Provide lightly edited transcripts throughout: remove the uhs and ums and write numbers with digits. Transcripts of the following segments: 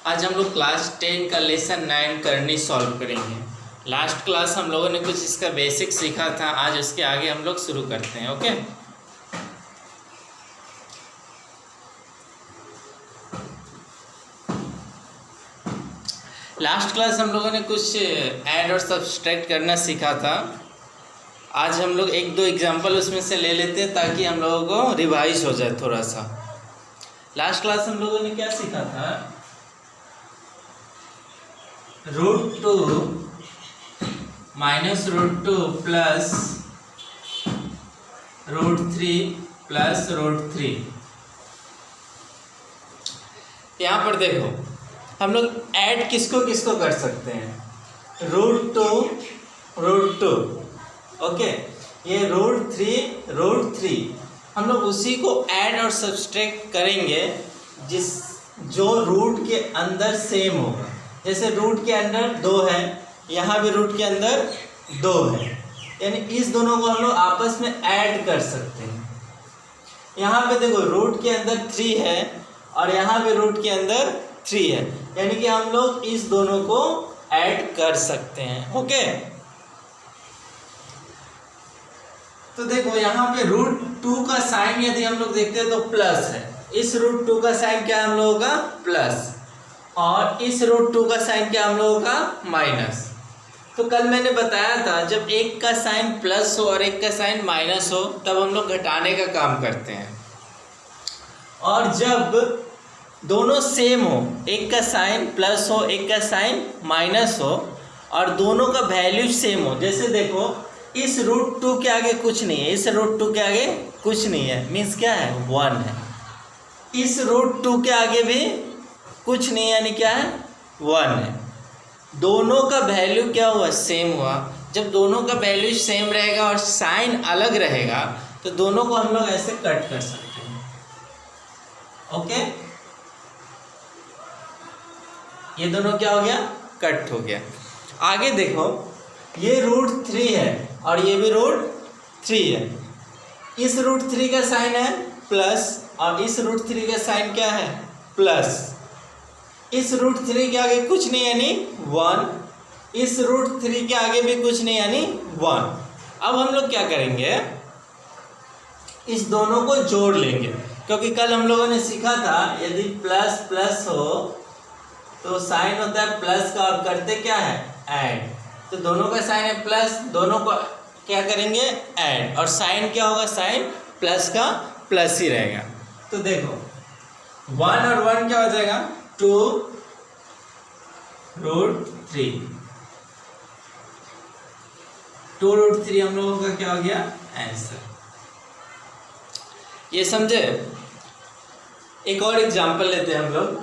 आज हम लोग क्लास 10 का लेसन 9 करनी सॉल्व करेंगे। लास्ट क्लास हम लोगों ने कुछ इसका बेसिक सीखा था, आज उसके आगे हम लोग शुरू करते हैं। ओके, लास्ट क्लास हम लोगों ने कुछ ऐड और सब्सट्रैक्ट करना सीखा था। आज हम लोग एक दो एग्जांपल उसमें से ले लेते हैं ताकि हम लोगों को रिवाइज हो जाए थोड़ा सा। लास्ट क्लास हम लोगों ने क्या सीखा था? √2 माइनस √2 प्लस √3 प्लस √3। यहाँ पर देखो हम लोग ऐड किसको किसको कर सकते हैं? √2 ओके, ये √3 हम लोग उसी को ऐड और सब्सट्रैक्ट करेंगे जो रूट के अंदर सेम होगा। जैसे रूट के अंदर 2 है, यहाँ भी रूट के अंदर 2 है, यानी इस दोनों को हम लोग आपस में ऐड कर सकते हैं। यहाँ पे देखो रूट के अंदर 3 है और यहाँ पे रूट के अंदर 3 है, यानी कि हम लोग इस दोनों को ऐड कर सकते हैं। ओके, तो देखो यहाँ पे √2 का साइन यदि हम लोग देखते हैं तो प्लस है। इस √2 का साइन क्या हम लोगों का? प्लस, और इस √2 का साइन क्या हम लोगों का? माइनस। तो कल मैंने बताया था जब एक का साइन प्लस हो और एक का साइन माइनस हो तब हम लोग घटाने का काम करते हैं, और जब दोनों सेम हो, एक का साइन प्लस हो एक का साइन माइनस हो और दोनों का वैल्यू सेम हो, जैसे देखो इस √2 के आगे कुछ नहीं है, इस √2 के आगे कुछ नहीं है, मीन्स क्या है? 1 है। इस √2 के आगे भी कुछ नहीं है, यानी क्या है? 1 है। दोनों का वैल्यू क्या हुआ? सेम हुआ। जब दोनों का वैल्यू सेम रहेगा और साइन अलग रहेगा तो दोनों को हम लोग ऐसे कट कर सकते हैं। ओके, ये दोनों क्या हो गया? कट हो गया। आगे देखो ये √3 है और ये भी √3 है। इस √3 का साइन है प्लस और इस √3 का साइन क्या है? प्लस। इस √3 के आगे कुछ नहीं यानी 1, इस √3 के आगे भी कुछ नहीं यानी 1। अब हम लोग क्या करेंगे? इस दोनों को जोड़ लेंगे, क्योंकि कल हम लोगों ने सीखा था यदि प्लस प्लस हो तो साइन होता है प्लस का और करते क्या है? ऐड। तो दोनों का साइन है प्लस, दोनों को क्या करेंगे? ऐड, और साइन क्या होगा? साइन प्लस का प्लस ही रहेगा। तो देखो 1 और 1 क्या हो जाएगा? 2 √3। 2 √3 हम लोगों का क्या हो गया? आंसर। ये समझे? एक और एग्जांपल लेते हैं हम लोग।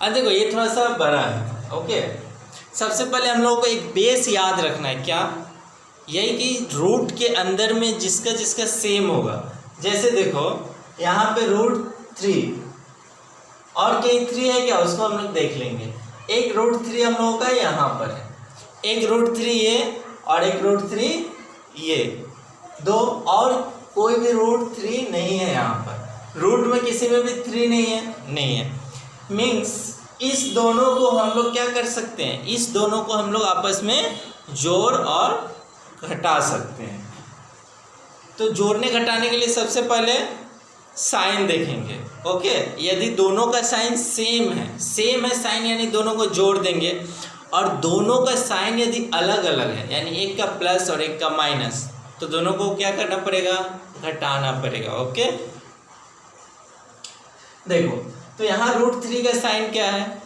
देखो ये थोड़ा सा बड़ा है। ओके, सबसे पहले हम लोगों को एक बेस याद रखना है। क्या? यही कि रूट के अंदर में जिसका जिसका सेम होगा। जैसे देखो यहाँ पे √3 और कहीं 3 है क्या? उसको हम लोग देख लेंगे। एक √3 हम लोगों का यहाँ पर है, एक √3 ये और एक √3 ये, दो, और कोई भी √3 नहीं है यहाँ पर। रूट में किसी में भी 3 नहीं है। मीन्स इस दोनों को हम लोग क्या कर सकते हैं? इस दोनों को हम लोग आपस में जोड़ और घटा सकते हैं। तो जोड़ने घटाने के लिए सबसे पहले साइन देखेंगे। ओके, यदि दोनों का साइन सेम है साइन, यानी दोनों को जोड़ देंगे, और दोनों का साइन यदि अलग अलग है, यानी एक का प्लस और एक का माइनस, तो दोनों को क्या करना पड़ेगा? घटाना पड़ेगा। ओके, देखो तो यहाँ √3 का साइन क्या है?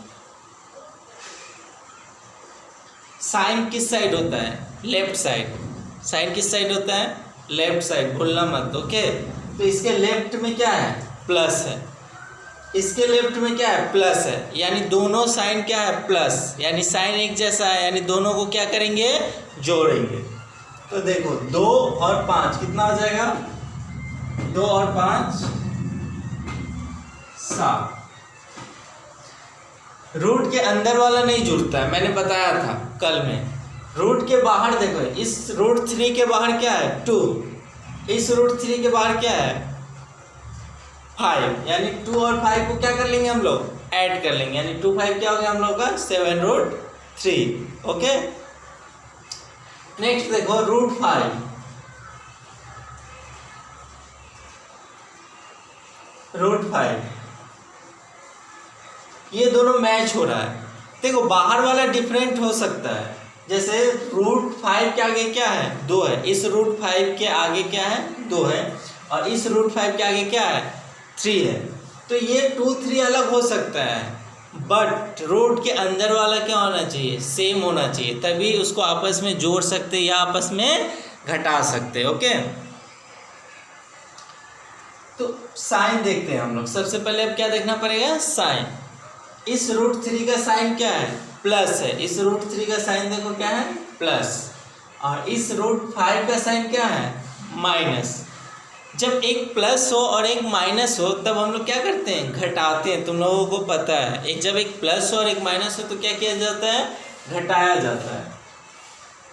साइन किस साइड होता है? Left side. साइन किस साइड होता है? लेफ्ट साइड, भूलना मत। ओके, तो इसके लेफ्ट में क्या है? प्लस है। इसके लेफ्ट में क्या है, प्लस है, यानी दोनों साइन क्या है, प्लस, यानी साइन एक जैसा है, यानी दोनों को क्या करेंगे, जोड़ेंगे। तो देखो 2 और 5 कितना हो जाएगा, 2 और 5 7। रूट के अंदर वाला नहीं जुड़ता है, मैंने बताया था कल में। रूट के बाहर देखो, इस रूट 3 के बाहर क्या है 2, इस रूट 3 के बाहर क्या है 5, यानी 2 और 5 को क्या कर लेंगे हम लोग, ऐड कर लेंगे, यानी 2 5 क्या हो गया हम लोग का 7 रूट 3। ओके, नेक्स्ट देखो रूट 5, रूट 5, ये दोनों मैच हो रहा है। देखो बाहर वाला डिफरेंट हो सकता है, जैसे रूट 5 के आगे क्या है 2 है, इस रूट 5 के आगे क्या है 2 है, और इस रूट 5 के आगे क्या है 3 है। तो ये 2 3 अलग हो सकता है, बट रूट के अंदर वाला क्या होना चाहिए, सेम होना चाहिए, तभी उसको आपस में जोड़ सकते या आपस में घटा सकते। ओके, तो साइन देखते हैं हम लोग। सबसे पहले अब क्या देखना पड़ेगा, साइन। इस रूट 3 का साइन क्या है, प्लस है, इस रूट 3 का साइन देखो क्या है, प्लस, और इस रूट 5 का साइन क्या है, माइनस। जब एक प्लस हो और एक माइनस हो तब हम लोग क्या करते हैं, घटाते हैं, तुम लोगों को पता है। एक जब एक प्लस हो और एक माइनस हो तो क्या किया जाता है, घटाया जाता है।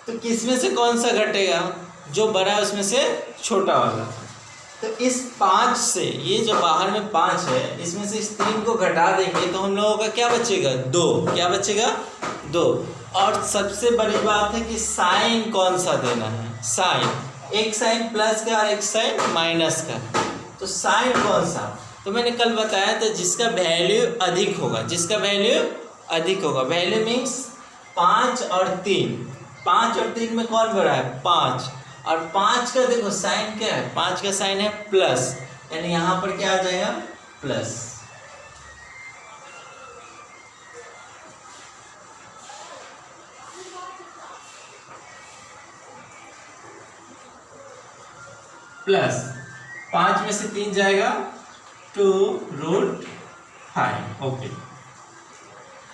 तो किस में से कौन सा घटेगा, जो बड़ा है उसमें से छोटा वाला। तो इस 5 से, ये जो बाहर में 5 है, इसमें से इस 3 को घटा देंगे तो हम लोगों का क्या बचेगा, 2। क्या बचेगा, 2। और सबसे बड़ी बात है कि साइन कौन सा देना है, साइन, एक साइन प्लस का और एक साइन माइनस का। तो साइन कौन सा, तो मैंने कल बताया था जिसका वैल्यू अधिक होगा, जिसका वैल्यू अधिक होगा, वैल्यू मीन्स 5 और 3, 5 और 3 में कौन बड़ा है 5, और 5 का देखो साइन क्या है, 5 का साइन है प्लस, यानी यहाँ पर क्या आ जाएगा प्लस। प्लस 5 में से 3 जाएगा 2 रूट 5। ओके,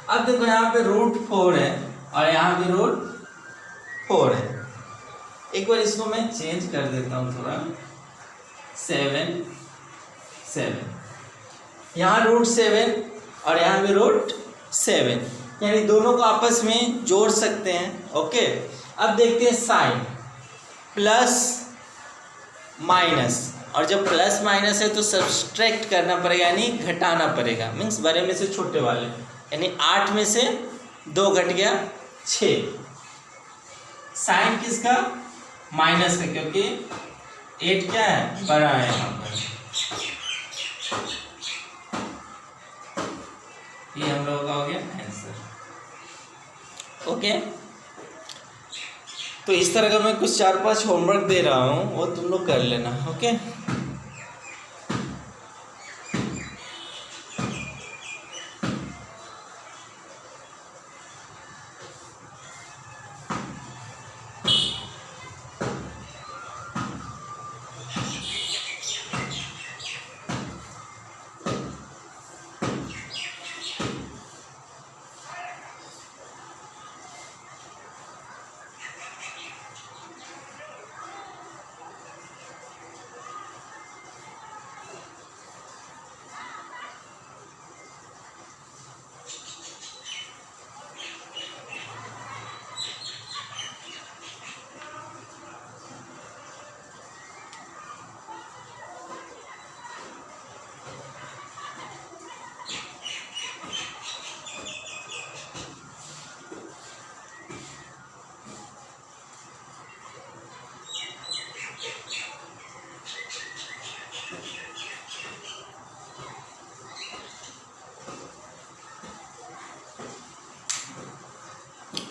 अब देखो यहाँ पे रूट 4 है और यहाँ पे रूट 4 है। एक बार इसको मैं चेंज कर देता हूँ थोड़ा, 7 7, यहाँ रूट 7 और यहाँ पे रूट 7, यानी दोनों को आपस में जोड़ सकते हैं। ओके, अब देखते हैं साइन, प्लस माइनस, और जब प्लस माइनस है तो सब्सट्रैक्ट करना पड़ेगा, यानी घटाना पड़ेगा, मीन्स बड़े में से छोटे वाले, यानी 8 में से 2 घट गया 6। साइन किसका, माइनस का, क्योंकि 8 क्या है बड़ा है यहाँ पर। ये हम लोगों का हो गया आंसर। ओके, तो इस तरह का मैं कुछ 4-5 होमवर्क दे रहा हूँ, वो तुम लोग कर लेना। ओके,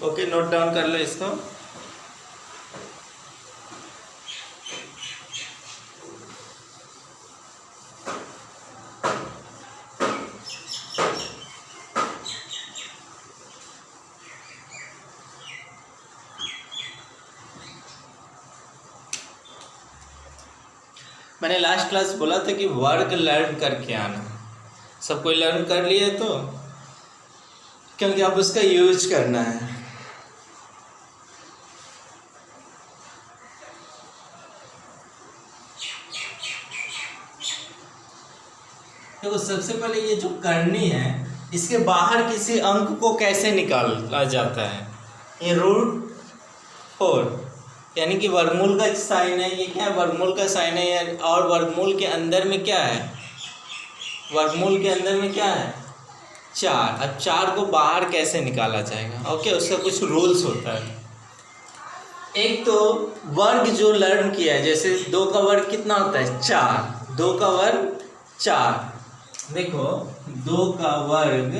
ओके, नोट डाउन कर लो इसको। मैंने लास्ट क्लास बोला था कि वर्क लर्न करके आना, सब कोई लर्न कर लिए तो, क्योंकि अब उसका यूज करना है। देखो सबसे पहले ये जो करनी है, इसके बाहर किसी अंक को कैसे निकाला जाता है। ये √4 यानी कि वर्गमूल का साइन है। ये क्या है, वर्गमूल का साइन है। और वर्गमूल के अंदर में क्या है, वर्गमूल के अंदर में क्या है 4। अब 4 को बाहर कैसे निकाला जाएगा, ओके, उसका कुछ रूल्स होता है। एक तो वर्ग जो लर्न किया है, जैसे 2 का वर्ग कितना होता है 4, 2 का वर्ग 4। देखो 2 का वर्ग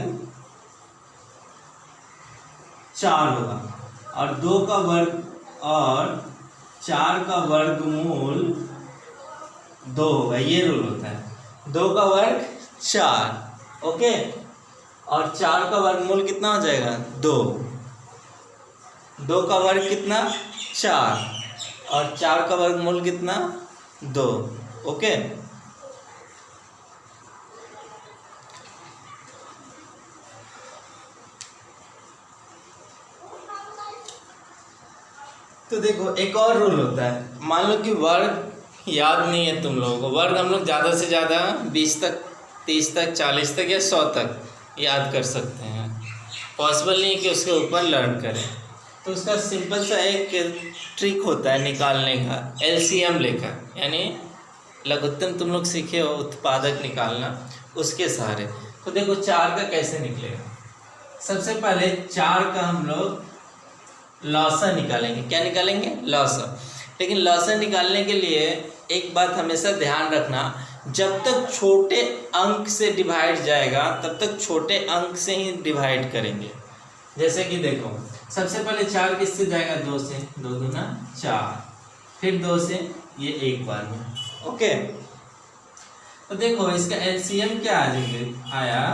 4 होगा, और 2 का वर्ग और 4 का वर्गमूल 2 होगा। ये रूल होता है, 2 का वर्ग 4, ओके, और 4 का वर्गमूल कितना हो जाएगा 2। 2 का वर्ग कितना 4, और 4 का वर्गमूल कितना 2, ओके। तो देखो एक और रूल होता है। मान लो कि वर्ग याद नहीं है तुम लोगों को, वर्ग हम लोग ज़्यादा से ज़्यादा 20 तक, 30 तक, 40 तक या 100 तक याद कर सकते हैं। पॉसिबल नहीं है कि उसके ऊपर लर्न करें। तो उसका सिंपल सा एक ट्रिक होता है निकालने का, LCM लेकर, यानी लघुत्तम तुम लोग सीखे हो, उत्पादक निकालना, उसके सहारे। तो देखो 4 का कैसे निकलेगा। सबसे पहले 4 का हम लोग लॉसा निकालेंगे। क्या निकालेंगे, लॉसा। लेकिन लॉसा निकालने के लिए एक बात हमेशा ध्यान रखना, जब तक छोटे अंक से डिवाइड जाएगा तब तक छोटे अंक से ही डिवाइड करेंगे। जैसे कि देखो सबसे पहले 4 किससे जाएगा 2 से, 2 दूना 4, फिर 2 से, ये एक बार में, ओके। तो देखो इसका LCM क्या आया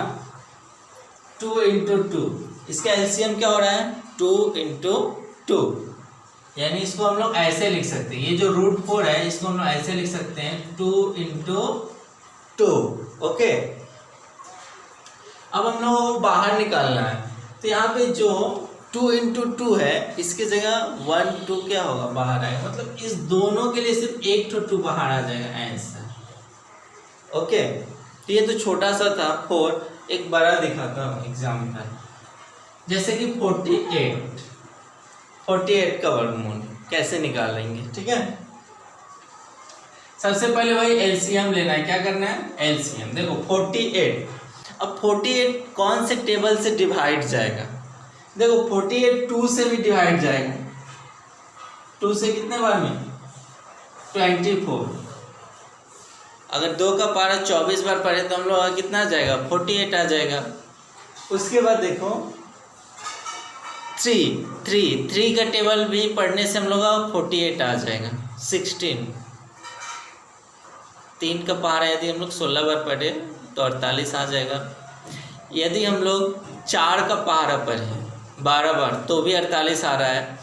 2 × 2। इसका LCM क्या हो रहा है 2 × 2, यानी इसको हम लोग ऐसे लिख सकते हैं। ये जो √4 है इसको हम लोग ऐसे लिख सकते हैं 2 × 2, ओके। अब हम लोग को बाहर निकालना है, तो यहाँ पे जो 2 × 2 है इसके जगह 1 2 क्या होगा बाहर आएगा, मतलब इस दोनों के लिए सिर्फ एक 2 बाहर आ जाएगा आंसर, ओके। तो ये तो छोटा सा था 4, एक बड़ा दिखाता हूँ एग्जाम्पल। जैसे कि 48 का वर्गमूल कैसे निकालेंगे, ठीक है। सबसे पहले वही LCM लेना है। क्या करना है LCM। देखो 48, अब 48 कौन से टेबल से डिवाइड जाएगा। देखो 48 2 से भी डिवाइड जाएगा। 2 से कितने बार में 24। अगर 2 का पारा 24 बार पढ़े तो हम लोग कितना आ जाएगा 48 आ जाएगा। उसके बाद देखो 3 का टेबल भी पढ़ने से हम लोग 48 आ जाएगा। 16 3 का पारा यदि हम लोग 16 बार पढ़े तो 48 आ जाएगा। यदि हम लोग 4 का पारा पढ़े 12 बार तो भी 48 आ रहा है।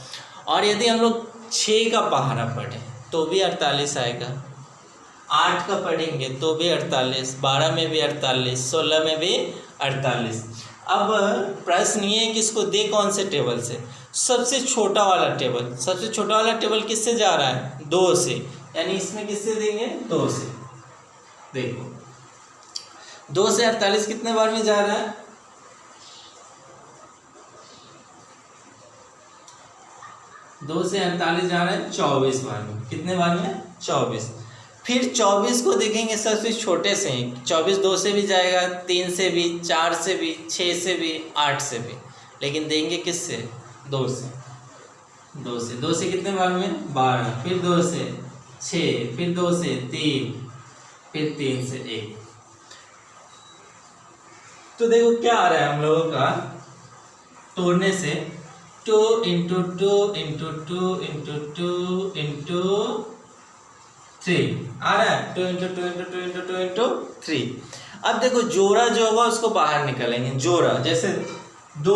और यदि हम लोग 6 का पहाड़ा पढ़े तो भी 48 आएगा। 8 का पढ़ेंगे तो भी 48, 12 में भी 48, 16 में भी 48। अब प्रश्न ये है कि इसको दे कौन से टेबल से, सबसे छोटा वाला टेबल। सबसे छोटा वाला टेबल किससे जा रहा है 2 से, यानी इसमें किससे देंगे 2 से। देखो 2 से 48 कितने बार में जा रहा है 2 से 48 जा रहा है 24 बार में। कितने बार में 24। फिर 24 को देखेंगे सबसे छोटे से ही। 24 2 से भी जाएगा, 3 से भी, 4 से भी, 6 से भी, 8 से भी, लेकिन देंगे किससे 2 से। 2 से कितने बार में 12, फिर 2 से 6, फिर 2 से 3, फिर 3 से 1। तो देखो क्या आ रहा है हम लोगों का तोड़ने से 2 × 2 × 2 × 2 × 3 आ रहा है। 2 × 2 × 2 × 2 × 3। अब देखो जोड़ा जो होगा उसको बाहर निकालेंगे। जोड़ा जैसे 2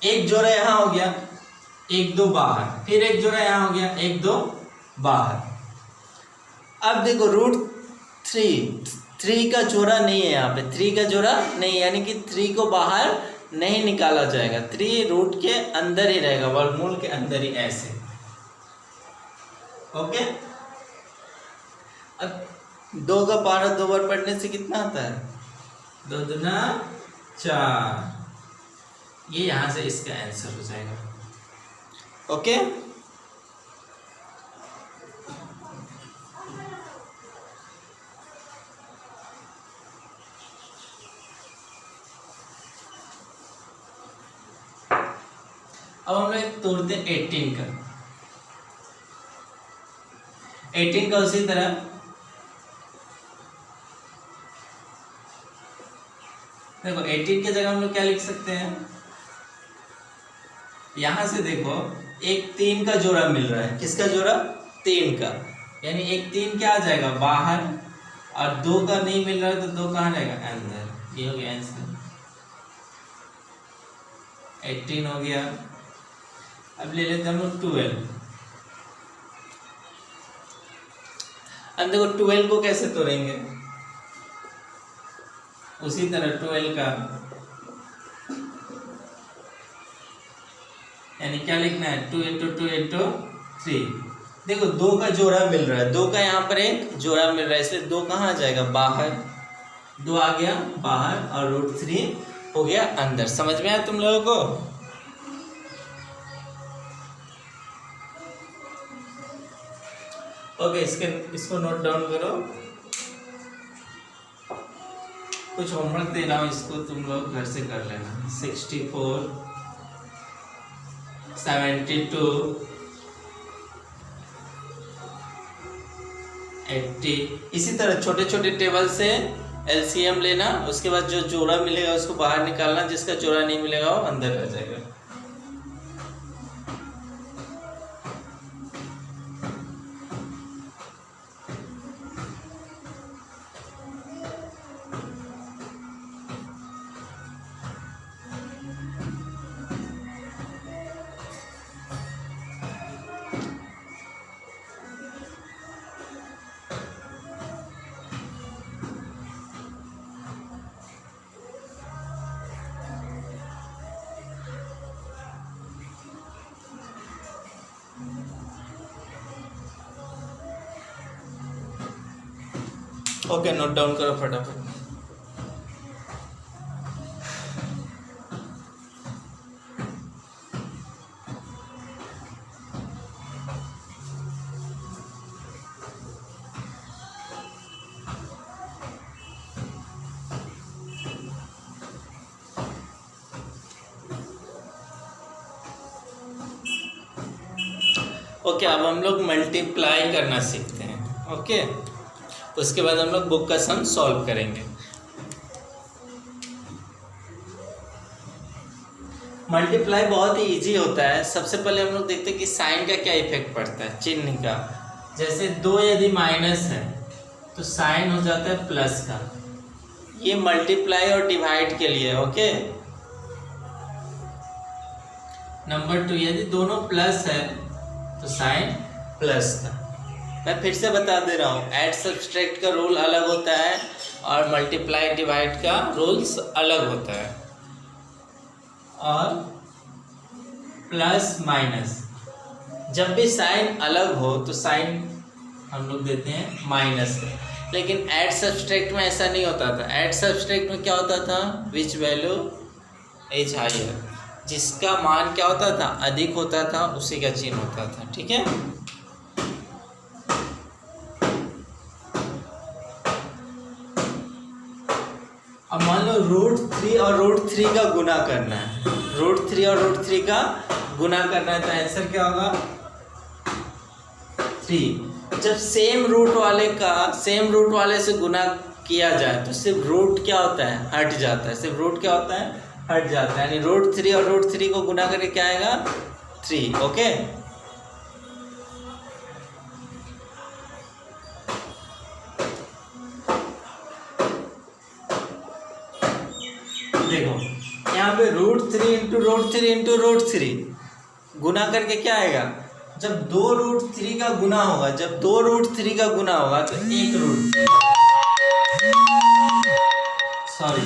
एक जोड़ा यहाँ हो गया, 1 2 बाहर, फिर एक जोड़ा यहाँ हो गया, 1 2 बाहर। अब देखो √3 3 का जोड़ा नहीं है, यहाँ पे 3 का जोड़ा नहीं, यानी कि 3 को बाहर नहीं निकाला जाएगा। 3 रूट के अंदर ही रहेगा, वर्गमूल के अंदर ही, ऐसे। ओके। अब 2 का पारा 2 बार पढ़ने से कितना आता है? 2 दूना 4। ये यहां से इसका आंसर हो जाएगा। ओके। अब हम लोग तोड़ते हैं 18 का। 18 का उसी तरह देखो, 18 की जगह हम लोग क्या लिख सकते हैं? यहां से देखो, एक 3 का जोड़ा मिल रहा है। किसका जोड़ा? 3 का, यानी एक 3 क्या आ जाएगा? बाहर। और 2 का नहीं मिल रहा है तो 2 कहाँ रहेगा? अंदर। ये हो गया आंसर, 18 हो गया। अब ले लेते हैं हम लोग 12। अब देखो 12 को कैसे तोड़ेंगे? उसी तरह 12 का, यानी क्या लिखना है? 2 × 2 × 3। देखो 2 का जोड़ा मिल रहा है, 2 का यहाँ पर एक जोड़ा मिल रहा है, इसलिए 2 कहाँ आ जाएगा? बाहर। 2 आ गया बाहर और √3 हो गया अंदर। समझ में आया तुम लोगों को? ओके, इसको नोट डाउन करो। कुछ होमवर्क दे रहा हूँ, इसको तुम लोग घर से कर लेना। 64, 72, 80, इसी तरह छोटे छोटे टेबल से LCM लेना। उसके बाद जो जोड़ा मिलेगा उसको बाहर निकालना, जिसका जोड़ा नहीं मिलेगा वो अंदर रह जाएगा। ओके, नोट डाउन करो फटाफट। ओके, अब हम लोग मल्टीप्लाई करना सीखते हैं। ओके, उसके बाद हम लोग बुक का सम सॉल्व करेंगे। मल्टीप्लाई बहुत ही इजी होता है। सबसे पहले हम लोग देखते हैं कि साइन का क्या इफेक्ट पड़ता है, चिन्ह का। जैसे 2 यदि माइनस है तो साइन हो जाता है प्लस का। ये मल्टीप्लाई और डिवाइड के लिए। ओके। नंबर 2, यदि दोनों प्लस है तो साइन प्लस का। मैं फिर से बता दे रहा हूँ, ऐड सब्सट्रैक्ट का रूल अलग होता है और मल्टीप्लाई डिवाइड का रूल्स अलग होता है। और प्लस माइनस, जब भी साइन अलग हो तो साइन हम लोग देते हैं माइनस का। लेकिन ऐड सब्सट्रैक्ट में ऐसा नहीं होता था। ऐड सब्सट्रैक्ट में क्या होता था? विच वैल्यू इज हायर, जिसका मान क्या होता था? अधिक होता था, उसी का चिन्ह होता था। ठीक है। अब मान लो √3 और √3 का गुना करना है। √3 और √3 का गुना करना है तो आंसर क्या होगा? 3। जब सेम रूट वाले से गुना किया जाए तो सिर्फ रूट क्या होता है? हट जाता है। सिर्फ रूट क्या होता है? हट जाता है। यानी √3 और √3 को गुना करके क्या आएगा? 3। ओके। देखो यहाँ पे √3 × √3 × √3 गुना करके क्या आएगा? जब 2 √3 का गुना होगा, तो 1 √3 सॉरी